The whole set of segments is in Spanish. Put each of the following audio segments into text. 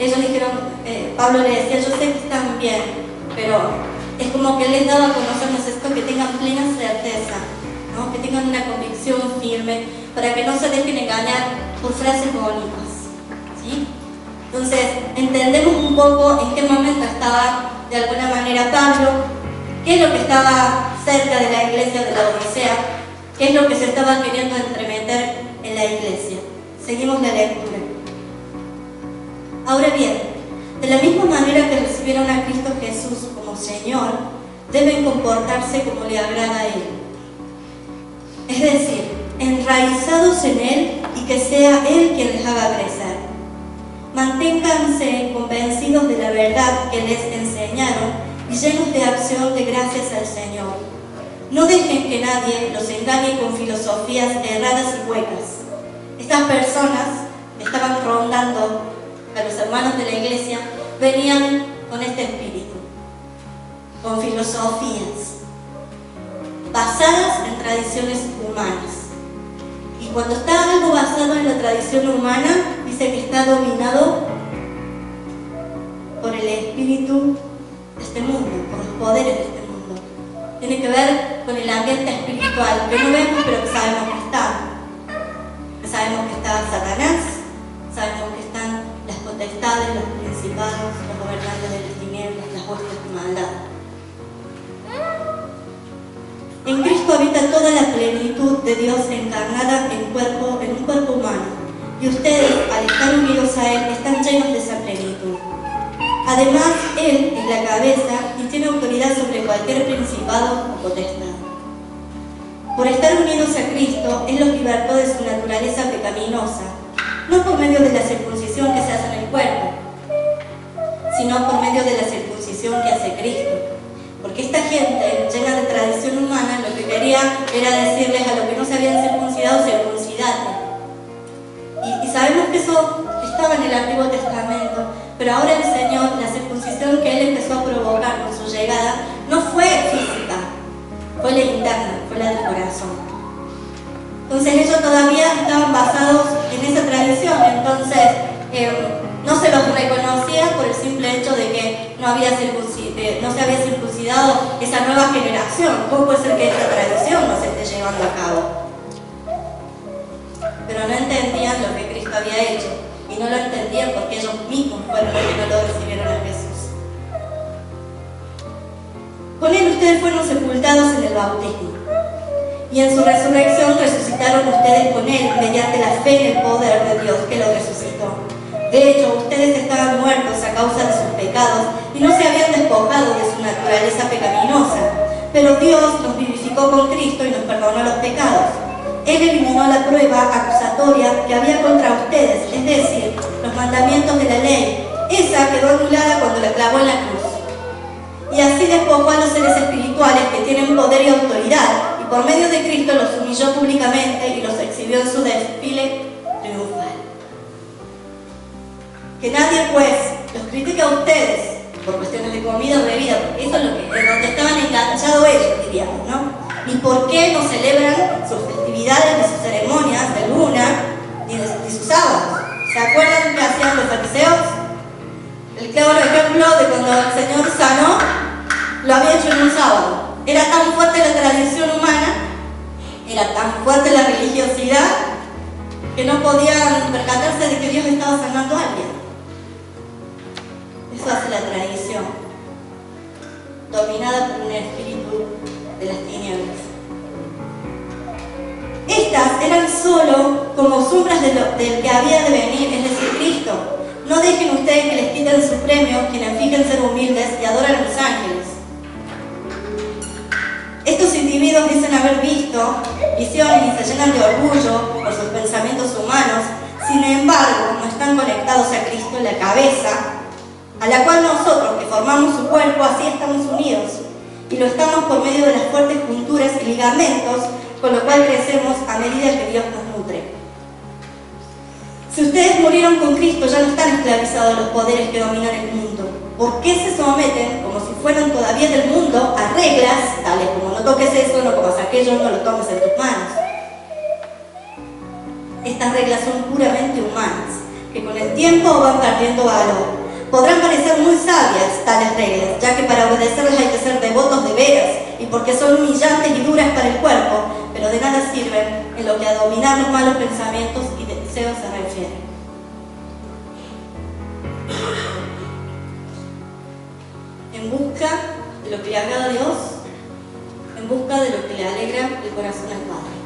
ellos dijeron, Pablo le decía, yo sé que están bien, pero es como que él les daba a conocernos esto, que tengan plena certeza, ¿no? Que tengan una convicción firme, para que no se dejen engañar por frases bonitas, ¿sí? Entonces, entendemos un poco en qué momento estaba de alguna manera Pablo, qué es lo que estaba cerca de la iglesia de la Odisea, qué es lo que se estaba queriendo entremeter en la iglesia. Seguimos la lectura. Ahora bien, de la misma manera que recibieron a Cristo Jesús como Señor, deben comportarse como le agrada a Él. Es decir, enraizados en Él y que sea Él quien les haga crecer. Manténganse convencidos de la verdad que les enseñaron y llenos de acción de gracias al Señor. No dejen que nadie los engañe con filosofías erradas y huecas. Estas personas que estaban rondando a los hermanos de la iglesia venían con este espíritu, con filosofías basadas en tradiciones humanas. Y cuando está algo basado en la tradición humana, dice que está dominado por el espíritu de este mundo, por los poderes de este mundo. Tiene que ver con el ambiente espiritual, que no vemos pero que sabemos que está. Que sabemos que está Satanás, sabemos que están las potestades, los principados, los gobernantes de las tinieblas, las huestes de maldad. En Cristo habita toda la plenitud de Dios encarnada en un cuerpo humano, y ustedes, al estar unidos a Él, están llenos de esa plenitud. Además, Él es la cabeza y tiene autoridad sobre cualquier principado o potestad. Por estar unidos a Cristo, Él los libertó de su naturaleza pecaminosa, no por medio de la circuncisión que se hace en el cuerpo, sino por medio de la circuncisión que hace Cristo. Porque esta gente, llena de tradición humana, lo que quería era decirles a los que no se habían circuncidado, circuncidate. Y sabemos que eso estaba en el Antiguo Testamento, pero ahora el Señor, la circuncisión que Él empezó a provocar con su llegada, no fue física, fue la interna, fue la del corazón. Entonces ellos todavía estaban basados en esa tradición, entonces no se los reconocía por el simple hecho de que no se había circuncidado esa nueva generación. ¿Cómo puede ser que esta tradición no se esté llevando a cabo? Pero no entendían lo que Cristo había hecho, y no lo entendían porque ellos mismos fueron los que no lo recibieron a Jesús. Con Él ustedes fueron sepultados en el bautismo, y en su resurrección resucitaron ustedes con Él mediante la fe en el poder de Dios que lo resucitó. De hecho, ustedes estaban muertos a causa de sus pecados y no se habían despojado de su naturaleza pecaminosa, pero Dios los vivificó con Cristo y nos perdonó los pecados. Él eliminó la prueba acusatoria que había contra ustedes, es decir, los mandamientos de la ley. Esa quedó anulada cuando la clavó en la cruz. Y así despojó a los seres espirituales que tienen poder y autoridad, y por medio de Cristo los humilló públicamente y los exhibió en su desfile triunfal. Que nadie, pues, los critique a ustedes por cuestiones de comida o bebida, porque eso es donde estaban enganchados ellos, diríamos, ¿no? Ni por qué no celebran sus festividades, ni sus ceremonias de luna, ni sus sábados. ¿Se acuerdan qué hacían los fariseos? El claro ejemplo de cuando el Señor sanó, lo había hecho en un sábado. Era tan fuerte la tradición humana, era tan fuerte la religiosidad, que no podían percatarse de que Dios estaba sanando a alguien. Eso hace la tradición, dominada por un espíritu de las tinieblas. Estas eran solo como sombras del que había de venir, es decir, Cristo. No dejen ustedes que les quiten su premio quienes fijen ser humildes y adoran a los ángeles. Estos individuos dicen haber visto visiones y se llenan de orgullo por sus pensamientos humanos, sin embargo no están conectados a Cristo, la cabeza, a la cual nosotros, que formamos su cuerpo, así estamos unidos, y lo estamos por medio de las fuertes junturas y ligamentos, con lo cual crecemos a medida que Dios nos nutre. Si ustedes murieron con Cristo, ya no están esclavizados a los poderes que dominan el mundo. ¿Por qué se someten, como si fueran todavía del mundo, a reglas, tales como no toques eso, no comas aquello, no lo tomes en tus manos? Estas reglas son puramente humanas. que con el tiempo van perdiendo valor. Podrán parecer muy sabias tales reglas, ya que para obedecerlas hay que ser devotos de veras, y porque son humillantes y duras para el cuerpo, pero de nada sirven en lo que a dominar los malos pensamientos y deseos se refiere. En busca de lo que le agrada a Dios, en busca de lo que le alegra el corazón al Padre.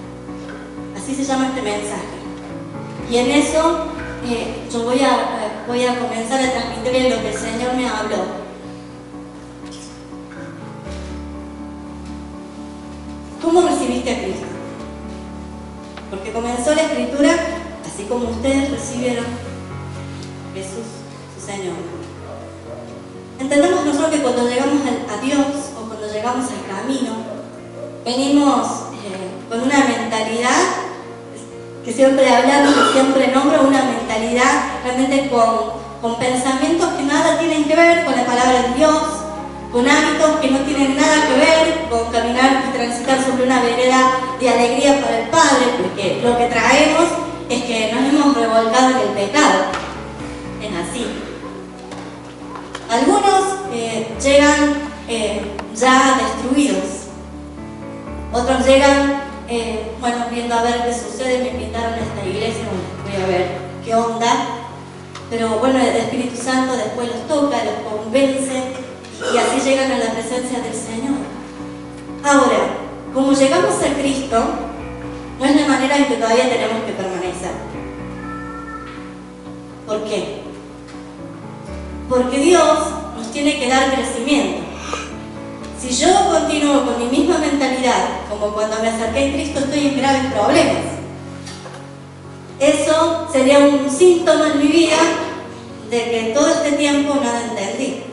Así se llama este mensaje. Y en eso yo voy a comenzar a transmitir lo que el Señor me habló. ¿Cómo recibiste a Cristo? Porque comenzó la Escritura, así como ustedes recibieron a Jesús, su Señor. Entendemos nosotros que cuando llegamos a Dios o cuando llegamos al camino, venimos con una mentalidad que siempre hablamos, que siempre nombro, una mentalidad realmente con pensamientos que nada tienen que ver con la palabra de Dios, con hábitos que no tienen nada que ver con caminar y transitar sobre una vereda de alegría para el Padre, porque lo que traemos es que nos hemos revolcado en el pecado. Es así. Algunos llegan ya destruidos, otros llegan viendo a ver qué sucede. Me invitaron a esta iglesia, voy a ver qué onda, pero bueno, el Espíritu Santo después los toca, los convence y así llegan a la presencia del Señor. Ahora, como llegamos a Cristo, no es la manera en que todavía tenemos que permanecer. ¿Por qué? Porque Dios nos tiene que dar crecimiento. Si yo continúo con mi misma mentalidad, como cuando me acerqué a Cristo, estoy en graves problemas. Eso sería un síntoma en mi vida de que todo este tiempo nada entendí.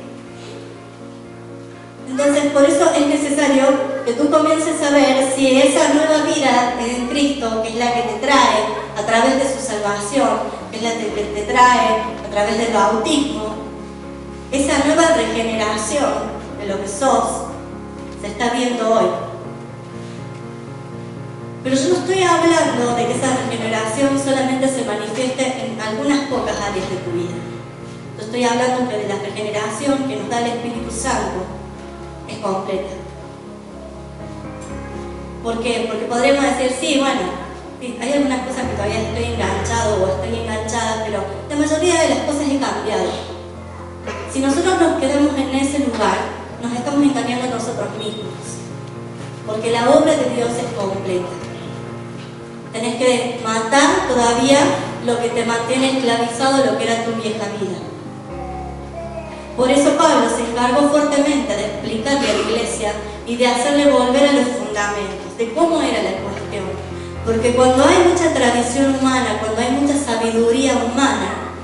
Entonces, por eso es necesario que tú comiences a ver si esa nueva vida en Cristo, que es la que te trae a través de su salvación, que es la que te trae a través del bautismo, esa nueva regeneración de lo que sos, se está viendo hoy. Pero yo no estoy hablando de que esa regeneración solamente se manifieste en algunas pocas áreas de tu vida. Yo estoy hablando que de la regeneración que nos da el Espíritu Santo es completa. ¿Por qué? Porque podremos decir, sí, bueno, sí, hay algunas cosas que todavía estoy enganchado o estoy enganchada, pero la mayoría de las cosas he cambiado. Si nosotros nos quedamos en ese lugar, nos estamos engañando a nosotros mismos, porque la obra de Dios es completa. Tenés que matar todavía lo que te mantiene esclavizado, lo que era tu vieja vida. Por eso Pablo se encargó fuertemente de explicarle a la iglesia y de hacerle volver a los fundamentos, de cómo era la cuestión. Porque cuando hay mucha tradición humana, cuando hay mucha sabiduría humana,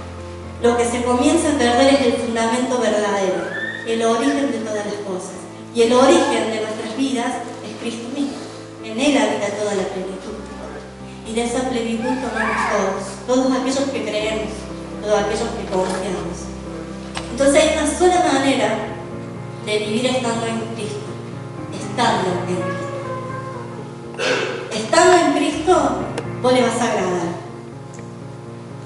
lo que se comienza a perder es el fundamento verdadero, el origen de todas las cosas. Y el origen de nuestras vidas es Cristo mismo. En Él habita toda la plenitud. Y de esa plenitud tomamos todos aquellos que creemos, todos aquellos que confiamos. Entonces hay una sola manera de vivir estando en Cristo, estando en Cristo. Estando en Cristo, vos le vas a agradar.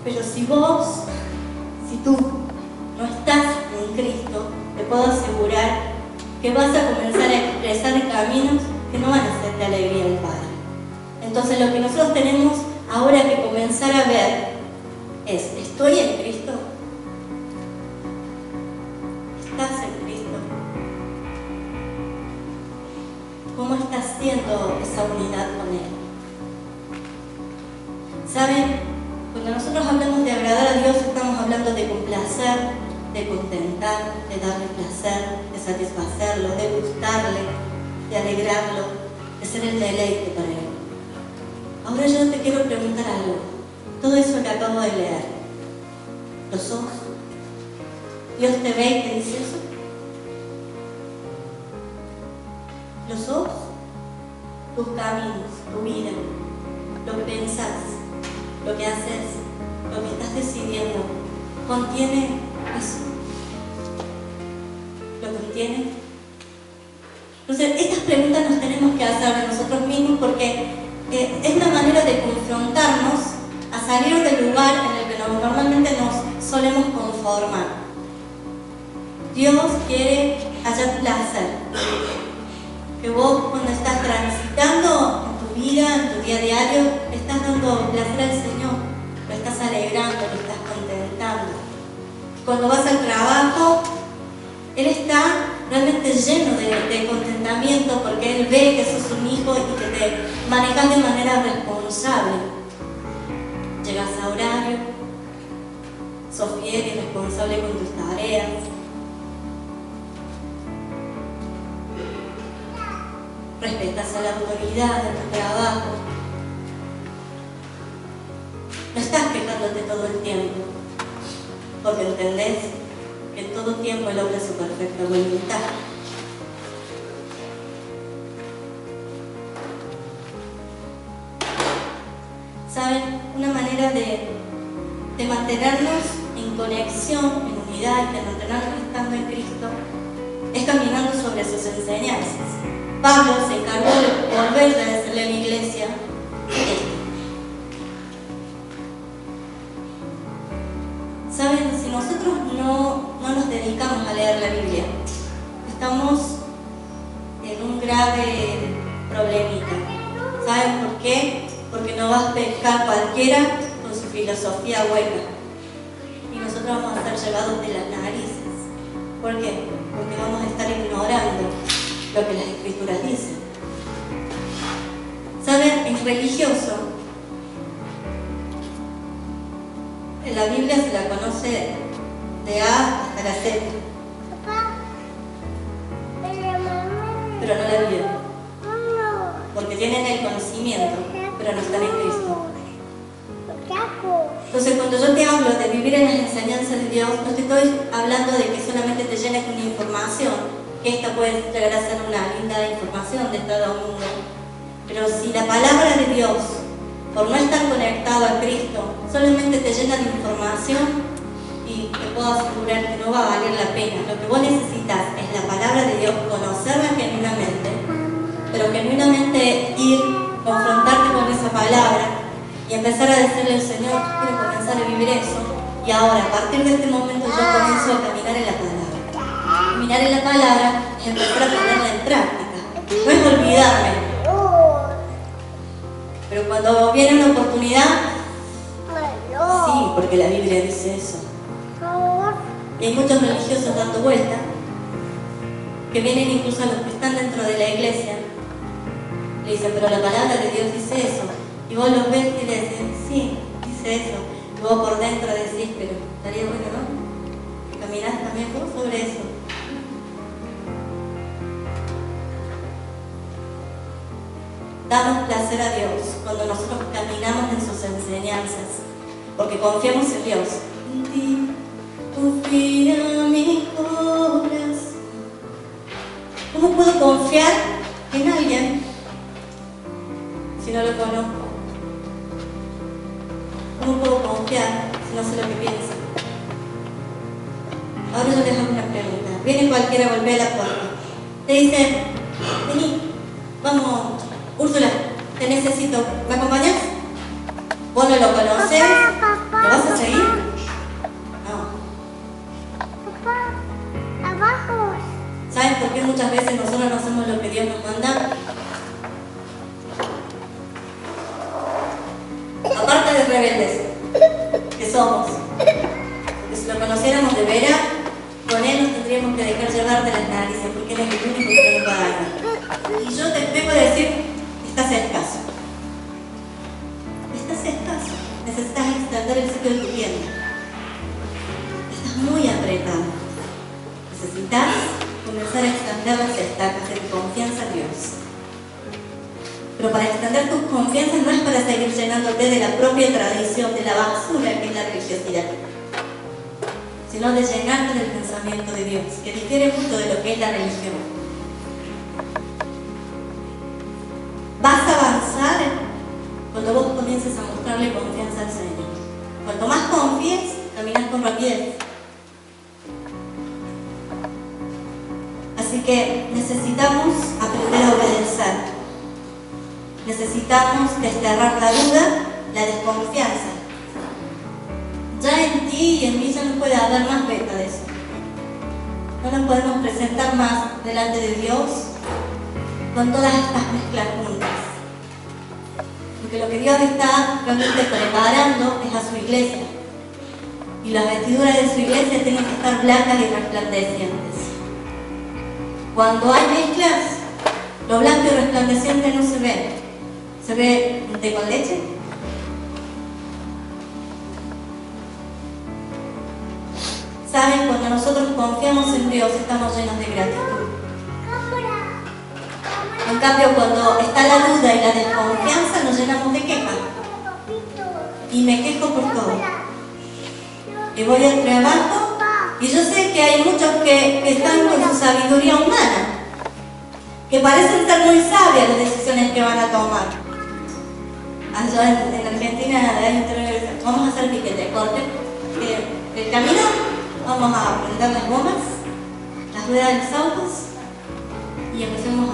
Pero si tú no estás en Cristo, te puedo asegurar que vas a comenzar a expresar caminos que no van a ser de alegría al Padre. Entonces lo que nosotros tenemos ahora que comenzar a ver es, ¿estoy en Cristo? ¿Estás en Cristo? ¿Cómo está haciendo esa unidad con Él? ¿Saben? Cuando nosotros hablamos de agradar a Dios, estamos hablando de complacer, de contentar, de darle placer, de satisfacerlo, de gustarle, de alegrarlo, de ser el deleite para Él. Ahora yo te quiero preguntar algo. Todo eso que acabo de leer, ¿lo sos? ¿Dios te ve y te dice eso? ¿Lo sos? Tus caminos, tu vida, lo que pensás, lo que haces, lo que estás decidiendo, ¿contiene eso? ¿Lo contiene? Entonces, estas preguntas nos tenemos que hacer a nosotros mismos porque es una manera de confrontarnos a salir del lugar en el que normalmente nos solemos conformar. Dios quiere hallar placer. Que vos cuando estás transitando en tu vida, en tu día a diario, estás dando placer al Señor, lo estás alegrando, lo estás contentando. Cuando vas al trabajo, Él está realmente lleno de contentamiento porque Él ve que sos un hijo y que te manejas de manera responsable. Llegas a horario, sos fiel y responsable con tus tareas. Respetas a la autoridad de tu trabajo. No estás quejándote todo el tiempo, porque entendés que en todo tiempo Él obra su perfecta voluntad. ¿Saben? Una manera de mantenernos en conexión, en unidad y de mantenernos estando en Cristo es caminando sobre sus enseñanzas. Pablo se encargó de volver a decirle a la iglesia esto. ¿Saben? Si nosotros no nos dedicamos a leer la Biblia, estamos en un grave problemita. ¿Saben por qué? Porque no va a pescar cualquiera con su filosofía hueca. Y nosotros vamos a ser llevados de las narices. ¿Por qué? Porque vamos a estar ignorando lo que las Escrituras dicen. ¿Saben? Es religioso. En la Biblia se la conoce de A hasta la Z. Pero no la viven. Porque tienen el conocimiento, pero no están en Cristo. Entonces, cuando yo te hablo de vivir en las enseñanzas de Dios, no te estoy hablando de que solamente te llenes con información, que esta puede llegar a ser una linda información de todo el mundo. Pero si la palabra de Dios, por no estar conectado a Cristo, solamente te llena de información, y te puedo asegurar que no va a valer la pena. Lo que vos necesitas es la palabra de Dios, conocerla genuinamente, pero genuinamente ir, confrontarte con esa palabra y empezar a decirle al Señor: quiero comenzar a vivir eso, y ahora, a partir de este momento, yo comienzo a caminar en la palabra. Caminar en la palabra es empezar a ponerla en práctica, no es olvidarme. Pero cuando viene una oportunidad, sí, porque la Biblia dice eso. Y hay muchos religiosos dando vuelta, que vienen incluso a los que están dentro de la iglesia, le dicen: pero la palabra de Dios dice eso. Y vos los ves y le decís: sí, dice eso. Y vos por dentro decís: pero estaría bueno, ¿no? Caminás también vos sobre eso. Damos placer a Dios cuando nosotros caminamos en sus enseñanzas, porque confiamos en Dios. En ti confía mi corazón. ¿Cómo puedo confiar en alguien si no lo conozco? ¿Cómo puedo confiar si no sé lo que piensa? Ahora yo les hago una pregunta. Viene cualquiera a golpear la puerta. Te dice: vení, vamos, Úrsula, te necesito. ¿Me acompañas? ¿Vos no lo conocés? ¿Lo vas a seguir? No. Abajo. ¿Saben por qué muchas veces nosotros no hacemos lo que Dios nos manda? Aparte de rebeldes que somos, porque si lo conociéramos de veras, con Él nos tendríamos que dejar llevar de las narices, porque Él es el único que nos va a dar. Y yo te tengo que decir: estás escaso. Estás escaso. Necesitas extender el sitio de tu tienda. Estás muy apretado. Necesitas comenzar a extender las estacas de tu confianza en Dios. Pero para extender tus confianzas no es para seguir llenándote de la propia tradición, de la basura que es la religiosidad, sino de llenarte del pensamiento de Dios, que difiere mucho de lo que es la religión. Vas a avanzar cuando vos comiences a mostrarle confianza al Señor. Cuanto más confíes, caminas con rapidez. Así que necesitamos aprender a obedecer. Necesitamos desterrar la duda, la desconfianza. aquí y en mí ya no puede haber más beta de eso. No nos podemos presentar más delante de Dios con todas estas mezclas juntas. Porque lo que Dios está realmente preparando es a su iglesia. Y las vestiduras de su iglesia tienen que estar blancas y resplandecientes. Cuando hay mezclas, lo blanco y resplandeciente no se ve. ¿Se ve un té con leche? ¿Saben? Cuando nosotros confiamos en Dios, estamos llenos de gratitud. En cambio, cuando está la duda y la desconfianza, nos llenamos de queja. Y me quejo por todo. Y voy al trabajo, y yo sé que hay muchos que están con su sabiduría humana, que parecen ser muy sabias las decisiones que van a tomar. Allá en Argentina hay un término que dice, vamos a hacer piquete, corte, el camino, vamos a prender las gomas, las ruedas de los autos, y empecemos a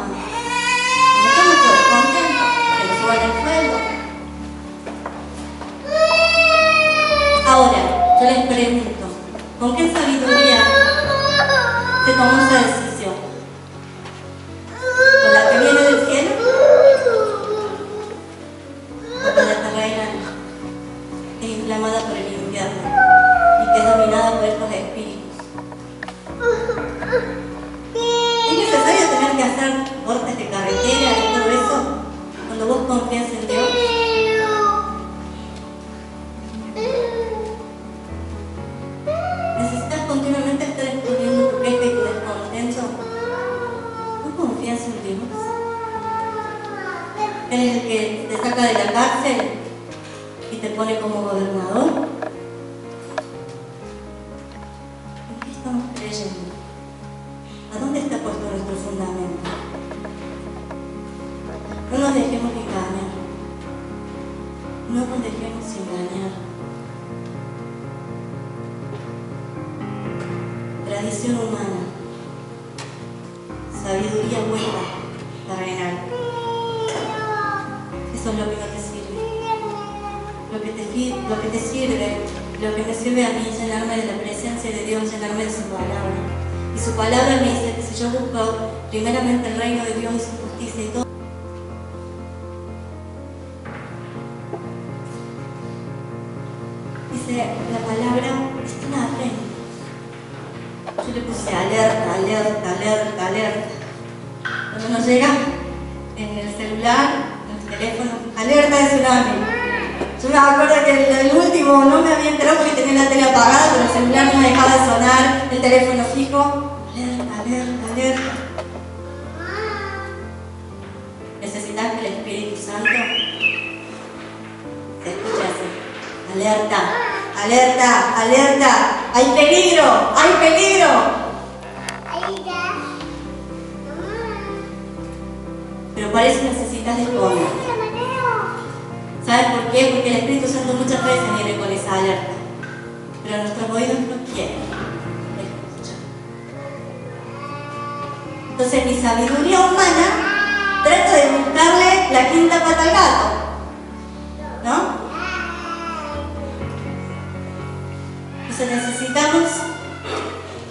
todos contentos, que nos suban el sueldo. Ahora, yo les pregunto, ¿con qué sabiduría se tomó esa decisión? ¿Con la que viene del cielo? ¿O con la terrena que es inflamada por el infierno y que es dominada por estos espíritus? ¿Es necesario tener que hacer cortes de carretera y todo eso cuando vos confías en Dios? ¿Necesitas continuamente estar escondiendo tu queja y tu descontento? ¿No confías en Dios? ¿Él es el que te saca de la cárcel y te pone como gobernador? ¿En qué estamos creyendo? ¿A dónde está puesto nuestro fundamento? No nos dejemos engañar. No nos dejemos engañar. Tradición humana, sabiduría hueca, terrenal. Eso es lo que no te sirve. Lo que te sirve, lo que me sirve a mí es llenarme de la presencia de Dios, llenarme de su palabra. Y su palabra me dice que si yo busco primeramente el reino de Dios y su justicia y todo, dice la palabra, está en atento. Yo le puse alerta, alerta, alerta, alerta. Cuando nos llega en el celular, en el teléfono, alerta de tsunami. Yo me acuerdo que el último no me había enterado porque tenía la tele apagada, pero el celular no me dejaba de sonar, el teléfono fijo. Alerta, alerta, alerta. ¿Necesitas que el Espíritu Santo se escuche así? Alerta, alerta, alerta. ¡Hay peligro! ¡Hay peligro! Pero para eso necesitas esconder. ¿Sabes por qué? Porque el Espíritu Santo muchas veces viene con esa alerta. Pero nuestros oídos no quieren escuchar. Entonces mi sabiduría humana trata de buscarle la quinta pata al gato. ¿No? Entonces necesitamos,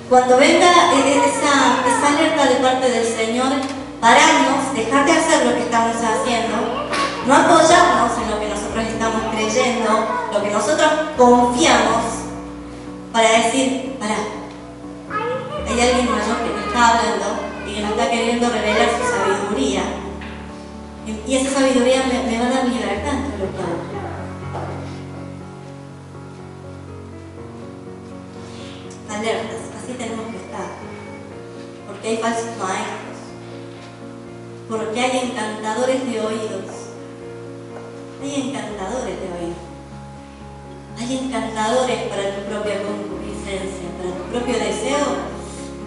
cuando venga esa alerta de parte del Señor, pararnos, dejar de hacer lo que estamos haciendo, no apoyarnos en lo que nosotros estamos creyendo, lo que nosotros confiamos, para decir, pará, hay alguien mayor que me está hablando y que me está queriendo revelar su sabiduría, y esa sabiduría me va a dar libertad en todo lo que hago. Alertas, así tenemos que estar, porque hay falsos maestros, porque hay encantadores de oídos, hay encantadores de oídos, hay encantadores para tu propia concupiscencia, para tu propio deseo,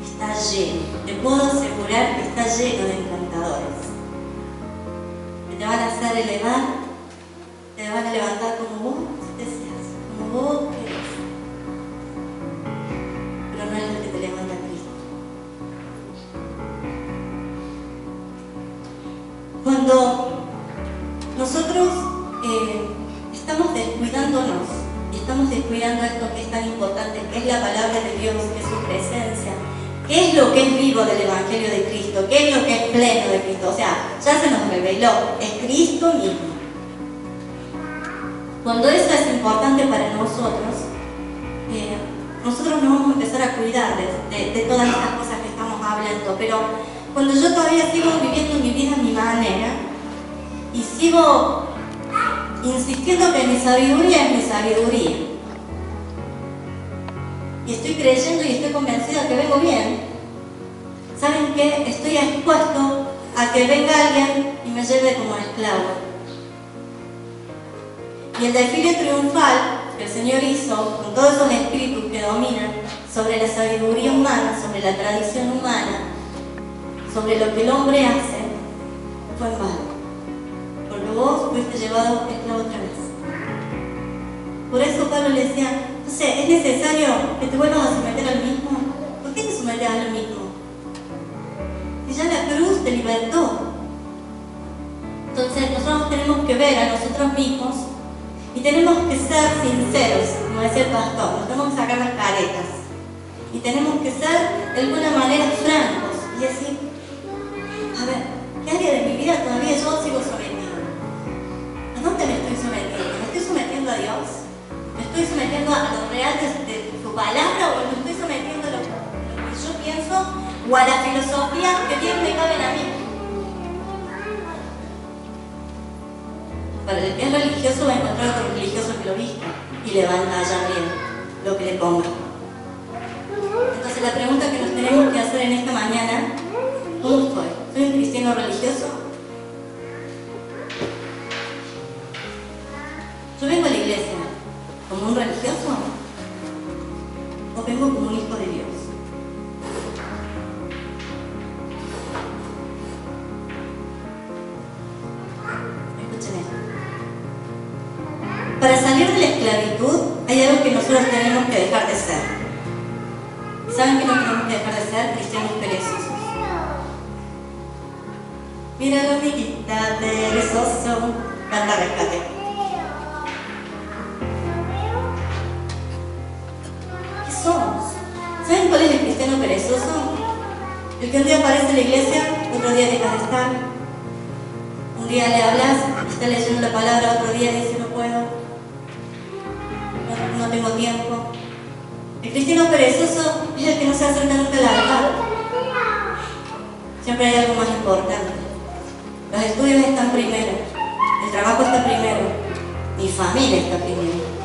está lleno, te puedo asegurar que está lleno de encantadores, que te van a hacer elevar, te van a levantar como vos deseas, como vos querés. Pero no es lo que te levanta a Cristo. Cuando nosotros estamos descuidándonos y estamos descuidando esto que es es tan importante, que es la palabra de Dios, que es su presencia. ¿Qué es lo que es vivo del Evangelio de Cristo? ¿Qué es lo que es pleno de Cristo? O sea, ya se nos reveló, es Cristo mismo. Cuando eso es importante para nosotros, nosotros nos vamos a empezar a cuidar de todas estas cosas que estamos hablando. Pero cuando yo todavía sigo viviendo mi vida a mi manera y sigo insistiendo que mi sabiduría es mi sabiduría, y estoy creyendo y estoy convencida que vengo bien, ¿saben qué? Estoy expuesto a que venga alguien y me lleve como esclavo. Y el desfile triunfal que el Señor hizo con todos esos espíritus que dominan sobre la sabiduría humana, sobre la tradición humana, sobre lo que el hombre hace, fue en vano. Porque vos fuiste llevado esclavo otra vez. Por eso Pablo le decía, no sé, ¿es necesario que te vuelvas a someter al mismo? ¿Por qué te sometes al mismo? Si ya la cruz te libertó. Entonces nosotros tenemos que ver a nosotros mismos y tenemos que ser sinceros, como decía el pastor, nos tenemos que sacar las caretas. Y tenemos que ser de alguna manera francos y decir, a ver, ¿qué área de mi vida todavía yo sigo sometido? ¿A dónde me estoy sometiendo? ¿Me estoy sometiendo a Dios? ¿Me estoy sometiendo a lo real de su palabra o me estoy sometiendo a lo que yo pienso o a la filosofía que bien me caben a mí? Para el que es religioso va a encontrar otro religioso que lo vista y le va a entallar bien lo que le ponga. Entonces la pregunta que nos tenemos que hacer en esta mañana, ¿cómo estoy? ¿Soy un cristiano religioso? ¿Yo vengo a la iglesia como un religioso o vengo como un hijo de Dios? Escuchen esto. Para salir de la esclavitud hay algo que nosotros tenemos que dejar de ser. ¿Saben que no tenemos que dejar de ser? Cristianos perezosos. Mira la amiguita perezoso, canta Rescate. ¿Qué somos? ¿Saben cuál es el cristiano perezoso? El que un día aparece en la iglesia, otro día deja de estar. Un día le hablas, está leyendo la palabra, otro día dice no puedo, no tengo tiempo. El cristiano perezoso es el que no se acerca nunca a la verdad. Siempre hay algo más importante. Los estudios están primero, el trabajo está primero, mi familia está primero.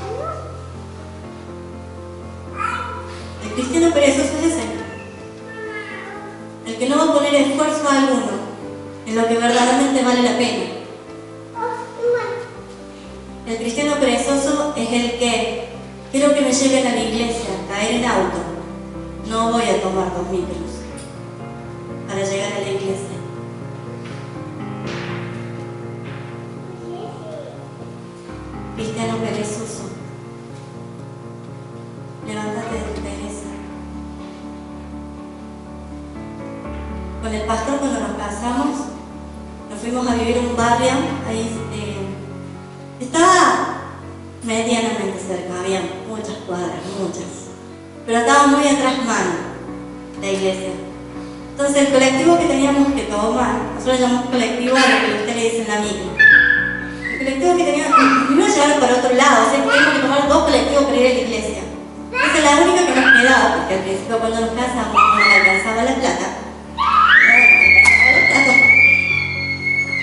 El cristiano perezoso es ese, el que no va a poner esfuerzo alguno en lo que verdaderamente vale la pena. El cristiano perezoso es el que quiero que me lleven a la iglesia, caer en auto. No voy a tomar 2 micros para llegar a la iglesia. Cristiano perezoso, levántate de tu pereza. Con el pastor, cuando nos casamos, nos fuimos a vivir en un barrio, ahí estaba medianamente cerca, había muchas cuadras, muchas, pero estaba muy atrás mano la iglesia. Entonces el colectivo que teníamos que tomar, nosotros llamamos colectivo a lo que ustedes le dicen la micro. El colectivo que teníamos, primero llegaron para otro lado, o sea que teníamos que tomar 2 colectivos para ir a la iglesia. Esa es la única que nos quedaba, porque al principio cuando nos casamos no nos alcanzaba la plata.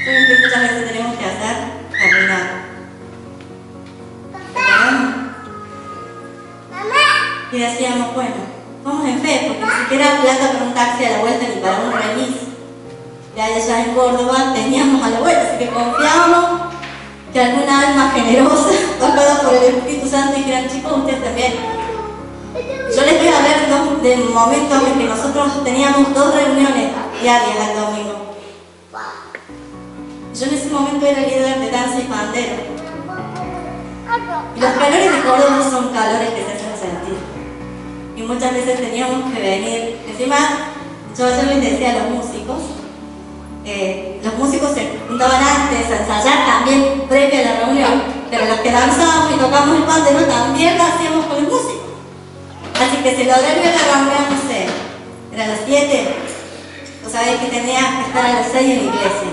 ¿Saben qué muchas veces tenemos que hacer? Caminar. Y decíamos, bueno, vamos en fe, porque ni siquiera plata para un taxi a la vuelta ni para un remis. Y allá en Córdoba teníamos a la vuelta, así que confiábamos que alguna alma generosa, tocada por el Espíritu Santo, dijeran, chicos, ustedes también. Yo les voy a ver de momentos en que nosotros teníamos 2 reuniones diarias al domingo. Yo en ese momento era líder de danza y pandero. Y los calores de Córdoba son calores que se hacen sentir. Y muchas veces teníamos que venir. Encima, yo ayer les decía a los músicos se juntaban antes a ensayar también previa a la reunión, pero los que danzábamos y tocamos el pandero también lo hacíamos con los músicos. Así que si logré ir a la reunión, no sé, era a las 7, pues sabéis que tenía que estar a las 6 en la iglesia.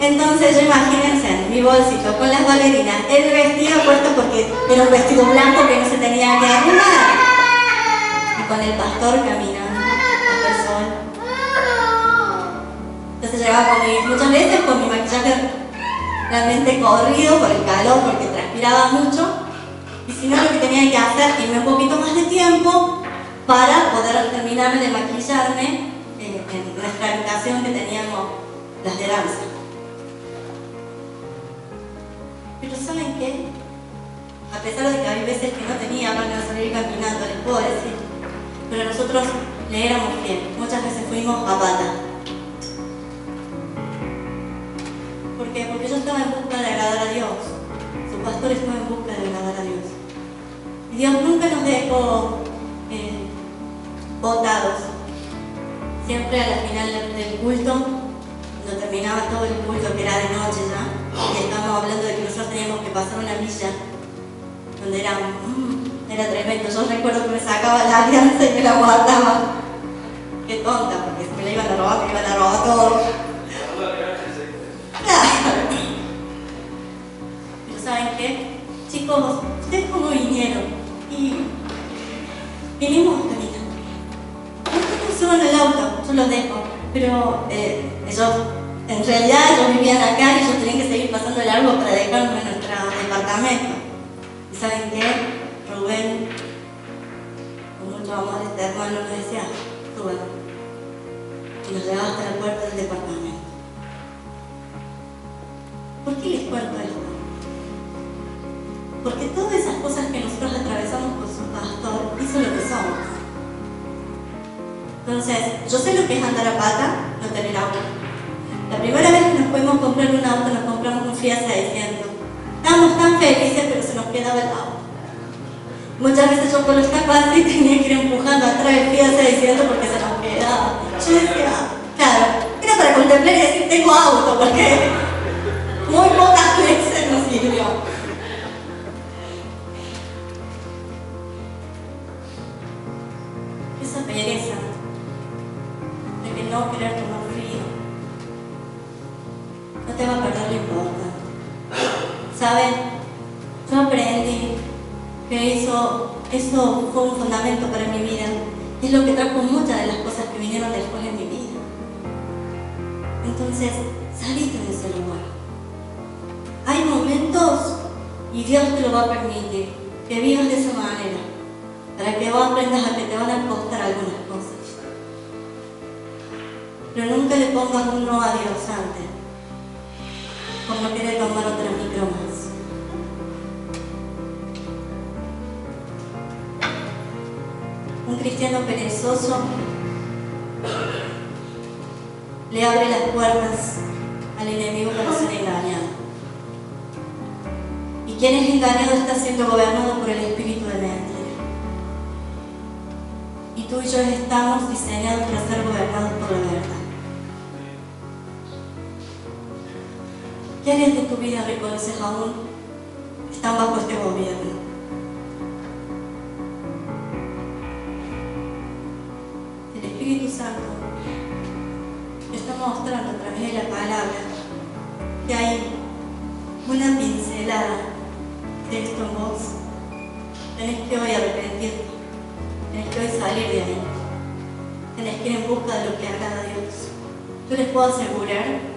Entonces yo imagínense, mi bolsito con las bailarinas, el vestido puesto porque era un vestido blanco que no se tenía que arreglar. Y con el pastor caminando hasta el sol. Entonces llegaba muchas veces con mi maquillaje realmente corrido por el calor, porque transpiraba mucho. Y si no, lo que tenía que hacer, irme un poquito más de tiempo para poder terminarme de maquillarme en nuestra habitación que teníamos las de danza. Pero ¿saben qué? A pesar de que había veces que no tenía ganas de salir caminando, les puedo decir, pero nosotros le éramos fieles. Muchas veces fuimos a pata. ¿Por qué? Porque yo estaba en busca de agradar a Dios. Su pastor estuvo en busca de agradar a Dios. Y Dios nunca nos dejó botados. Siempre a la final del culto, cuando terminaba todo el culto, que era de noche ya, y estábamos hablando de que nosotros teníamos que pasar una villa donde era tremendo. Yo recuerdo que me sacaba la alianza y me la guardaba. Qué tonta, porque si me la iban a robar, me iban a robar todo. Pero ¿saben qué? Chicos, ¿ustedes cómo vinieron? Y vinimos caminando. Ustedes suban el auto, yo los dejo. Pero ellos, en realidad, ellos vivían acá y ellos tenían que seguir pasando el árbol para dejarnos en nuestro departamento. ¿Y saben qué? Rubén, con mucho amor, este hermano nos decía, suban. Y nos llevaba hasta la puerta del departamento. ¿Por qué les cuento esto? Porque todas esas cosas que nosotros atravesamos con su pastor hizo lo que somos. Entonces, yo sé lo que es andar a pata, no tener auto. La primera vez que nos pudimos comprar un auto, nos compramos un Fiat 600. Estábamos tan felices, pero se nos quedaba el auto. Muchas veces yo por los tapas y tenía que ir empujando atrás el Fiat 600 porque se nos quedaba. Yo decía, claro, era para contemplar y decir, tengo auto, porque muy pocas veces nos sirvió. Esa pereza de que no querer tomar frío no te va a perder lo importante. ¿Saben? Yo aprendí que eso fue un fundamento para mi vida. Es lo que trajo muchas de las cosas que vinieron después en mi vida. Entonces, salite de ese lugar. Hay momentos, y Dios te lo va a permitir, que vivas de esa manera, para que vos aprendas a que te van a costar algunas cosas. Pero nunca le pongas un no a Dios antes, por no querer tomar otra micro más. Un cristiano perezoso le abre las puertas al enemigo para ser engañado. Y quien es engañado está siendo gobernado por el espíritu de mentira. Y tú y yo estamos diseñados para ser gobernados por la verdad. ¿Qué áreas de tu vida reconoces aún están bajo este gobierno? El Espíritu Santo te está mostrando a través de la palabra que hay una pincelada de esto en vos. Tenés que hoy arrepentirte, tenés que hoy salir de ahí, tenés que ir en busca de lo que agrada a Dios. Yo les puedo asegurar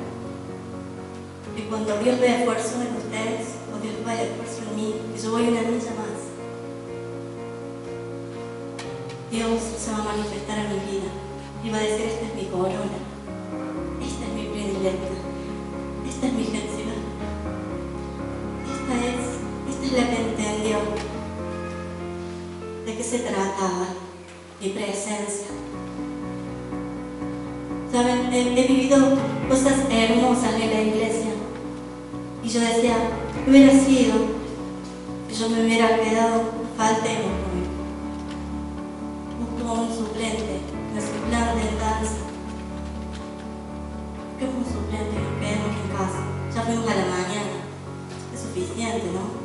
que cuando Dios ve esfuerzo en ustedes, o Dios ve esfuerzo en mí, que yo voy una milla más, Dios se va a manifestar en mi vida y va a decir, esta es mi corona, esta es mi predilecta, esta es mi felicidad, esta es la que entendió de qué se trataba mi presencia. Saben, he vivido cosas hermosas en la iglesia y yo decía, ¿qué hubiera sido si yo me hubiera quedado? Faltemos hoy. Busco un suplente de su plan de danza. ¿Qué es un suplente? Nos quedemos en casa. Ya fuimos a la mañana. Es suficiente, ¿no?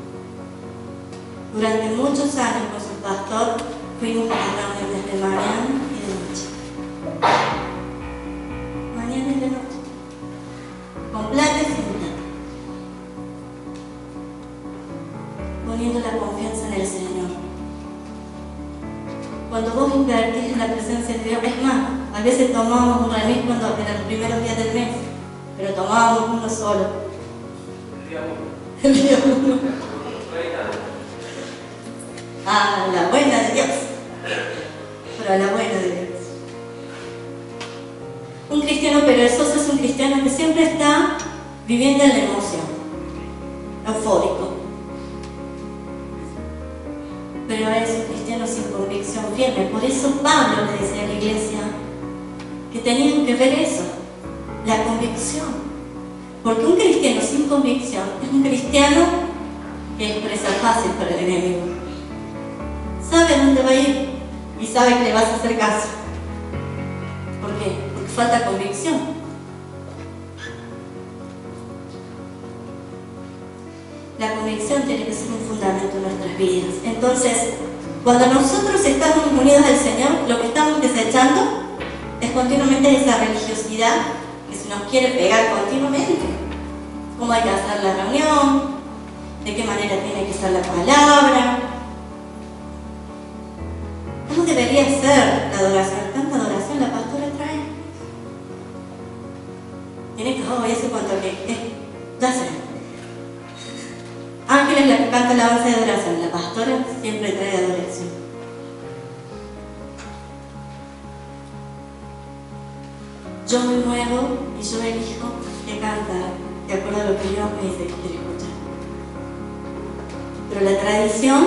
Durante muchos años con su pastor fuimos a las reuniones de mañana y de noche. Mañana y de noche. Con plata y sin plata. Poniendo la confianza en el Señor. Cuando vos invertís en la presencia de Dios, es más, a veces tomábamos un remis cuando eran los primeros días del mes, pero tomábamos uno solo. El día uno. Ah, la buena de Dios. Pero la buena de Dios. Un cristiano perezoso es un cristiano que siempre está viviendo en la emoción, eufórico. Pero es un cristiano sin convicción firme. Por eso Pablo le decía a la iglesia que tenían que ver eso, la convicción. Porque un cristiano sin convicción es un cristiano que es presa fácil para el enemigo. Sabe dónde va a ir y sabe que le vas a hacer caso. ¿Por qué? Porque falta convicción. La convicción tiene que ser un fundamento en nuestras vidas. Entonces, cuando nosotros estamos unidos al Señor, lo que estamos desechando es continuamente esa religiosidad que se nos quiere pegar continuamente. Cómo hay que hacer la reunión, de qué manera tiene que ser la palabra, cómo debería ser la adoración. Tanta adoración la pastora trae. Tiene que, eso cuanto que ya sé. Ángel es la que canta la alabanza de adoración, la pastora siempre trae adoración. Yo me muevo y yo elijo que canta de acuerdo a lo que Dios me dice que quiere escuchar. Pero la tradición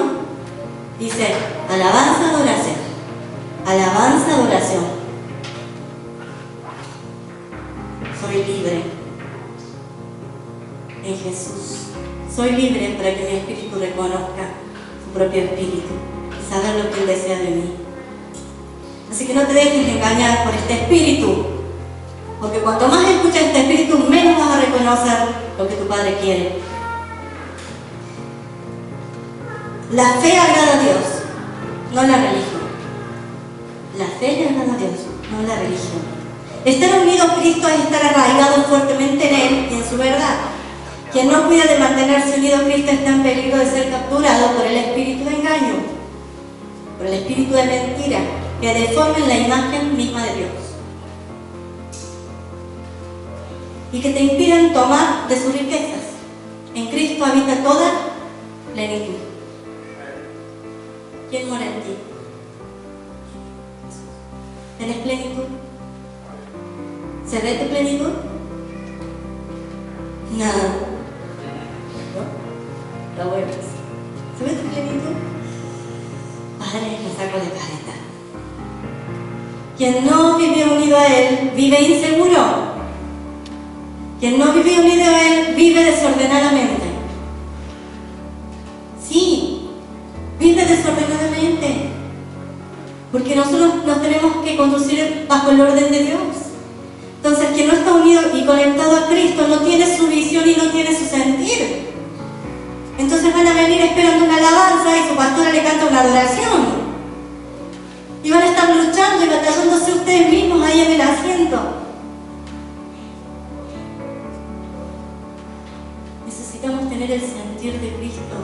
dice alabanza, adoración. Alabanza, adoración. Soy libre en Jesús. Soy libre para que mi espíritu reconozca su propio espíritu y saber lo que Él desea de mí. Así que no te dejes engañar por este espíritu, porque cuanto más escuchas este espíritu, menos vas a reconocer lo que tu Padre quiere. La fe agrada a Dios, no la religión. La fe le agrada a Dios, no la religión. Estar unido a Cristo es estar arraigado fuertemente en Él y en su verdad. Quien no cuida de mantenerse unido a Cristo está en peligro de ser capturado por el espíritu de engaño, por el espíritu de mentira, que deformen la imagen misma de Dios y que te impiden tomar de sus riquezas. En Cristo habita toda plenitud. ¿Quién mora en ti? ¿Tenés plenitud? ¿Se ve tu plenitud? Nada. ¿No? Lo bueno. ¿Se ve tu plenitud? Padre, me saco de careta. Quien no vive unido a Él vive inseguro. Quien no vive unido a Él vive desordenadamente. Sí, vive desordenadamente. Porque nosotros nos tenemos que conducir bajo el orden de Dios. Entonces, quien no está unido y conectado a Cristo no tiene su visión y no tiene su sentir. Entonces van a venir esperando una alabanza y su pastora le canta una adoración. Y van a estar luchando y batallándose ustedes mismos ahí en el asiento. Necesitamos tener el sentir de Cristo.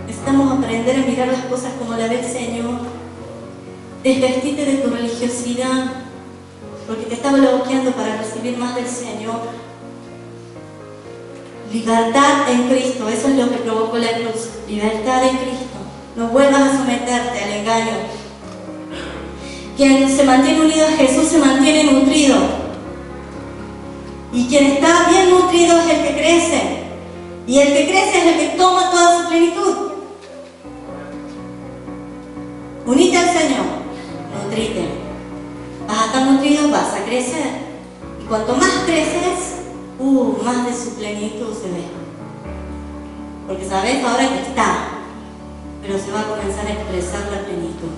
Necesitamos aprender a mirar las cosas como la ve el Señor. Desvestite de tu religiosidad, porque te está bloqueando para recibir más del Señor. Libertad en Cristo, eso es lo que provocó la cruz. Libertad en Cristo. No vuelvas a someterte al engaño. Quien se mantiene unido a Jesús se mantiene nutrido. Y quien está bien nutrido es el que crece. Y el que crece es el que toma toda su plenitud. Unite al Señor, nutrite. Vas a estar nutrido, vas a crecer. Y cuanto más creces, más de su plenitud se ve. Porque sabes ahora que está, pero se va a comenzar a expresar la plenitud.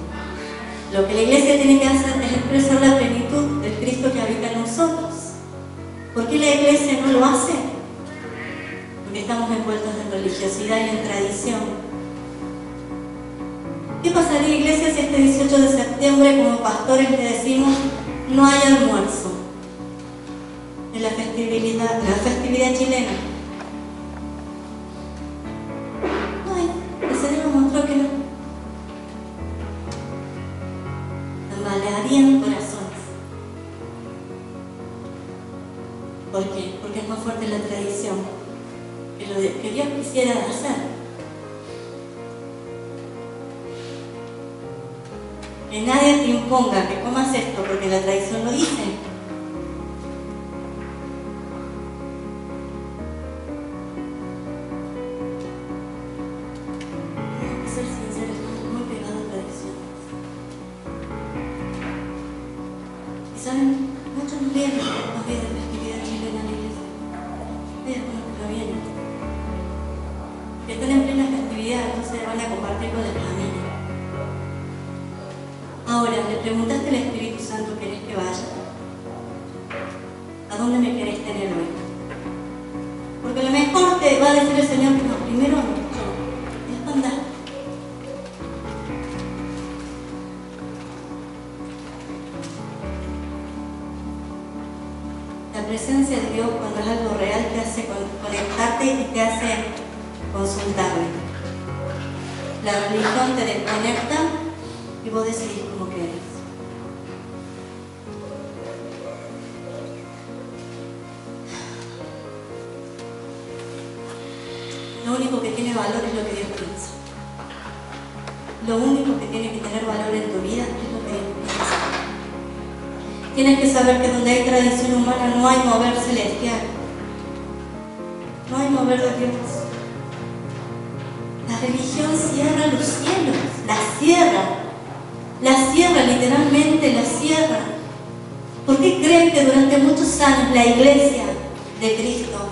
Lo que la iglesia tiene que hacer es expresar la plenitud del Cristo que habita en nosotros. ¿Por qué la iglesia no lo hace? Porque estamos envueltos en religiosidad y en tradición. ¿Qué pasaría, iglesia, si este 18 de septiembre como pastores le decimos no hay almuerzo en la festividad chilena? No hay. El Señor nos mostró que no. Tambalearían corazones. ¿Por qué? Porque es más fuerte la tradición que lo que Dios quisiera hacer. Que nadie te imponga que comas esto porque la tradición lo dice. Tenemos que ser sinceros, estamos muy pegados a tradiciones. Y saben, muchos no vienen los días de festividad chilena en la iglesia. Hay algunos que no vienen. Que están en plena festividad, entonces van a compartir con la familia. Ahora, le preguntaste al Espíritu Santo, ¿querés que vaya? ¿A dónde me querés tener hoy? Porque a lo mejor te va a decir el Señor, no, primero no, yo. Y después andá. La presencia de Dios, cuando es algo real, te hace conectarte y te hace consultarle. La religión te desconecta y vos decidís cómo querés. Lo único que tiene valor es lo que Dios piensa. Lo único que tiene que tener valor en tu vida es lo que Dios piensa. Tienes que saber que donde hay tradición humana no hay mover celestial. No hay mover de Dios. La religión cierra los cielos, la cierra, literalmente la cierra. ¿Por qué creen que durante muchos años la iglesia de Cristo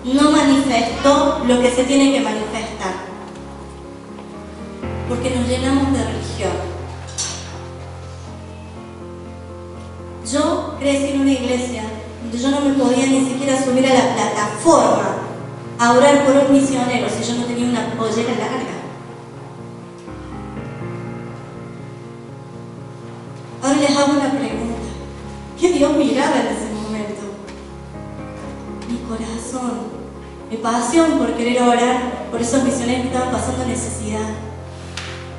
no manifestó lo que se tiene que manifestar? Porque nos llenamos de religión. Yo crecí en una iglesia donde yo no me podía ni siquiera subir a la plataforma a orar por un misionero si yo no tenía una pollera larga. Ahora les hago una pregunta. ¿Qué Dios miraba en ese momento? Mi corazón, mi pasión por querer orar por esos misioneros que estaban pasando necesidad.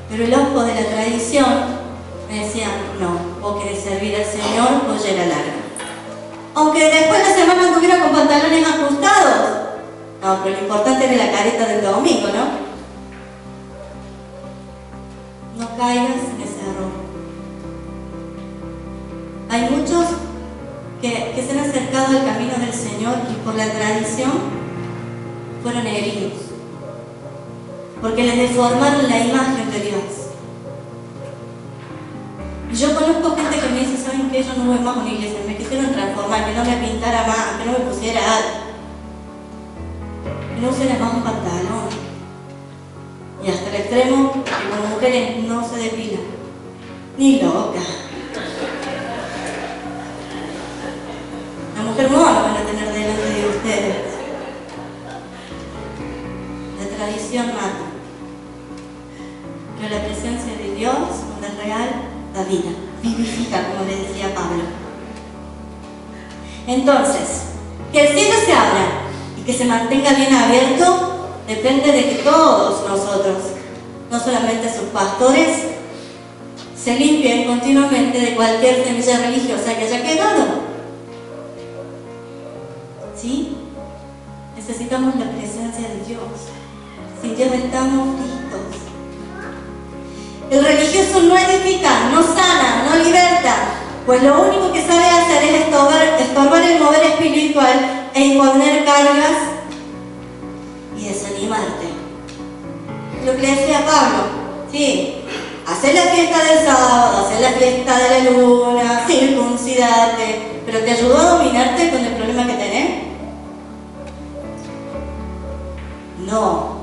Pero el ojo de la tradición me decía, no, vos querés servir al Señor, pollera larga. Aunque después la semana anduviera con pantalones ajustados. No, pero lo importante era la careta del domingo, ¿no? No caigas en ese error. Hay muchos que se han acercado al camino del Señor y por la tradición fueron heridos. Porque les deformaron la imagen de Dios. Y yo conozco gente que me dice, ¿saben qué? Yo no voy más a una iglesia, me quisieron transformar, que no me pintara más, que no me pusiera algo. No usen más un pantalón. Y hasta el extremo que como mujeres no se depilan. Ni loca. La mujer mona van a tener delante de ustedes. La tradición mata. Pero la presencia de Dios, cuando es real, da vida. Vivifica, como le decía Pablo. Entonces, que el cielo se abra y que se mantenga bien abierto depende de que todos nosotros, no solamente sus pastores, se limpien continuamente de cualquier semilla religiosa que haya quedado. ¿Sí? Necesitamos la presencia de Dios. Sin Dios estamos listos. El religioso no edifica, no sana, no liberta, pues lo único que sabe hacer es estorbar el mover espiritual e imponer cargas y desanimarte. Lo que le decía Pablo, sí, hacer la fiesta del sábado, hacer la fiesta de la luna, circuncidarte, pero ¿te ayudó a dominarte con el problema que tenés? No.